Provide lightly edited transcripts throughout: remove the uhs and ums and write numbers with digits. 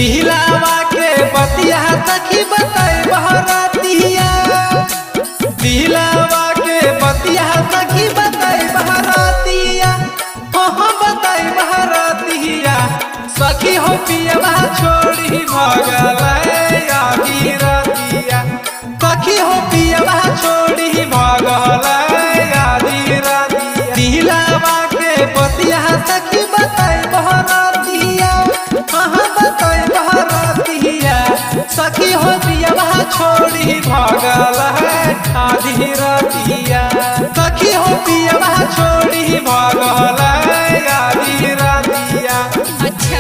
दिलावा के बतिया सखी बताई बहरातिया, दिलावा के बतिया सखी बताई बहरातिया, हाँ बताई बहरातिया। सखी हो पियवा छोड़ी भगल आधी रातिया, सखी हो पियवा छोड़ी भगल आधी रातिया। दिलावा के बतिया सखी बताई बहरातिया, हाँ बताई बहरातिया। सखी हो पियवा छोड़ी भगल आधी रातिया, सखी हो पियवा छोड़ी भगल आधी रातिया। अच्छा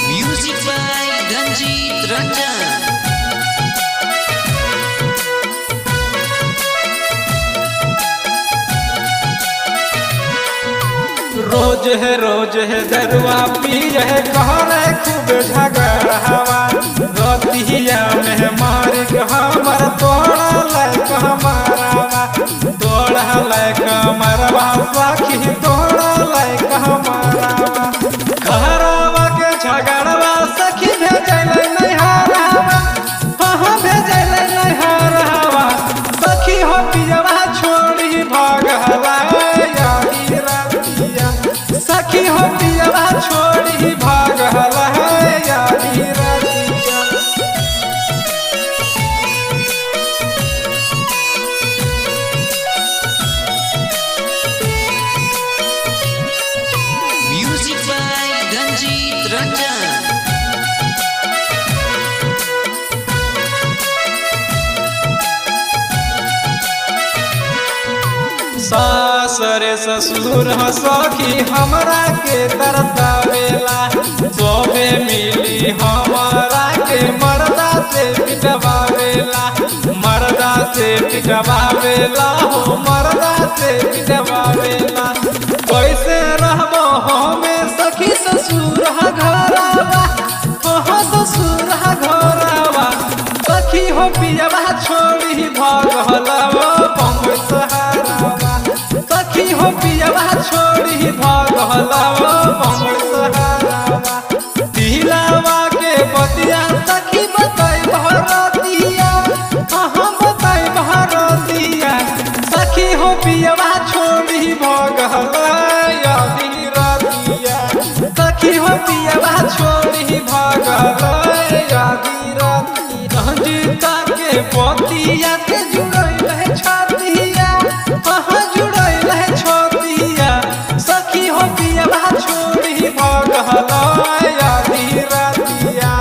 म्यूजिक बाय रंजीत रंजन। रोज है दरुआ पिए कहरे खूब झगड़ावा, रतिया में मार के हमर तोड़ा लैक हमारावा, तोड़ा लैक हमारवा सखी तोड़ा लैक हमारावा। घरवा के झगड़वा सखी भेजल नैहरवा, हाँ भेजल नैहरवा। सखी हो पियवा छोड़ी भगला आधी रातिया, सखी हो पियवा छोड़ी भगल आधी रातिया। Music by Ranjit Ranjan. सासरे ससुर सखी हमरा के तरसावेला, सोबे मिली हमरा के मर्दा से पिटवावेला, मर्दा से पिटवावेला हो मर्दा से पिटवावेला। कैसे रहबो हमें सखी ससुर घरवा, हो ससुर घरवा। सखी हो पियवा छोड़ी भगलवा बम्बई सहारावा, सखी हो पियवा छोड़ी भगलवा बम्बई सहारावा। दिलावा के बतिया सखी बताई बहरातिया, हाँ बताई बहरातिया। सखी हो पियवा छोड़ी भगल आधी रातिया, सखी हो पियवा छोड़ी भगल आधी रातिया। रंजीता के बतिया के जुड़ल है छातिया, हाँ जुड़ल है छतिया। सखी हो पियवा छोड़ी भगल आधी रातिया,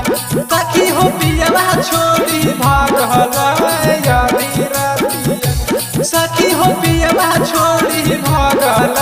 सखी हो पियवा छोड़ी भगल आधी रातिया, सखी हो पियवा छोड़ी भगल